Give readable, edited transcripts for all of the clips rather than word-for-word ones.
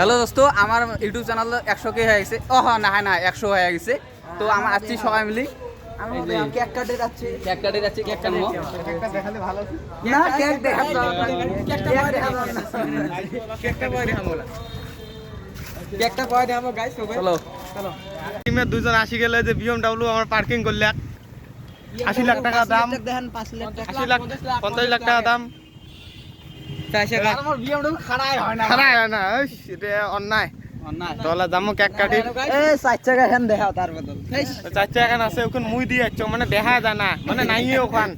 Hello দোস্ত, আমার YouTube channel 100K হয়ে গেছে। ও হ্যাঁ, না না 100 হয়ে গেছে। তো আমরা আসছি সবাই মিলি কেক কাটে যাচ্ছে কেক কাটে যাচ্ছি। কেক কাটবো না, কেক দেখাবো কেকটা পরে দেখাবো গাইস সবাই। চলো চলো টিমের দুজন আসি গেলে যে বিএমডব্লিউ আমার পার্কিং করলে 80 লাখ টাকা দাম, দেখেন 5 লাখ টাকা 80 লাখ 50 লাখ টাকা দাম। আমার বিএমডব্লিউ খাড়াই হয় না খারাপ হয় না, এটা অন্যায়। তাহলে যাবো কেক কাটি। এই 4 টাকা এখান দেখাও তার বদল। চাচা এখন আছে ওখানে মুই দিয়ে যাচ্ছ, মানে দেখা যায় না, মানে নাই ওখান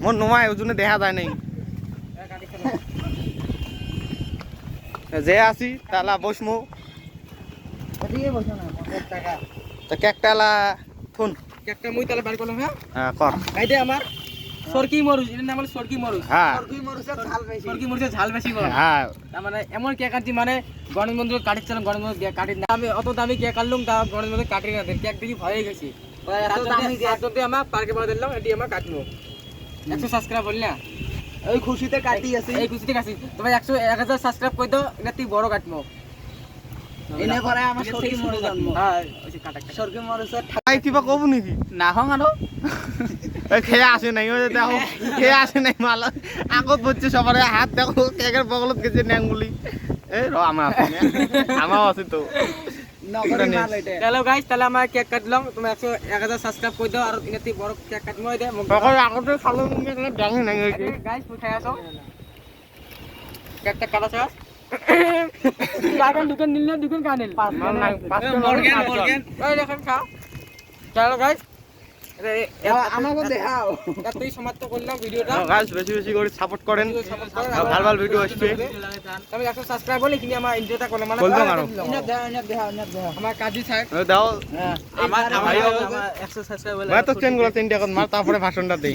মোর নয় ওই জন্য দেখা যায় নাই। যে আসি তাহলে বসমু এদিকে বসো না 50 টাকা। তো কেকটালা থুন কেকটা মুই তাহলে বার করলাম। হ্যাঁ কর। এইটা আমার সরকি মরুচ, এর নাম হলো সরকি মরুচ। হ্যাঁ সরকি মরুচের ঝাল বেশি, সরকি মরুচের ঝাল বেশি বলে। হ্যাঁ তার মানে এমন কেক আনছি, মানে গণেশ বন্ধু কাটির চালাম, গণেশ বন্ধু কাটির না। আমি অত দামি কেক আনলাম, তা গণেশ বন্ধু কাটির না দেন। কেক দেখি ভয়ে গেছি, তারপরে আমার পার্কে পড়ে দিলাম, এটি আমার কাটবো। 100 সাবস্ক্রাইব বললি না, ওই খুশিতে কাটি আছে এই খুশিতে কাছি। তোমার 1000 সাবস্ক্রাইব করে দাও, এটা তুই বড় কাটবো। এনে পরে আমার সরকি মরে জন্ম হ্যাঁ, ওই যে কাটা সরকি মরেছে তাই কিবা কব নেকি? না হং আনো খেয়ে আসে নাই, ওই যে দেখো খেয়ে আসে নাই মাল আগত বলছে সবার হাত দেখো কেকের বগলত গেছে ন্যাংগুলি। এই র আমার আছে না, আমারও আছে তো। নগরে মাল এটা হ্যালো গাইস, তাহলে আমার কেক কাটলাম। তুমি 1000 সাবস্ক্রাইব করে দাও, আর এটা তুই বড় কেক কাটবো। এই দে তখন আগতে খালো ডাঙি নাই হয়েছে। গাইস, উঠে আসো, কেকটা কাটা শেষ। এখন দোকান নিল না, দোকান কানেল এই দেখেন খাও। চলো গাইস, আমাকে দেখাও তুই সমাপ্ত করলাম ভিডিওটা। গাইস বেশি বেশি করে সাপোর্ট করেন, ভালো ভালো ভিডিও আসছে। তুমি 100 সাবস্ক্রাইব বলে কিনে আমার ইন্টারটা করলাম, মানে বলতো আরো। এনে দেখাও আমার কাজী সাহেব দাও আমার আমার 100 সাবস্ক্রাইব বলে তো চেন গুলো 3 টাকা মার, তারপরে ভাষণটা দেই।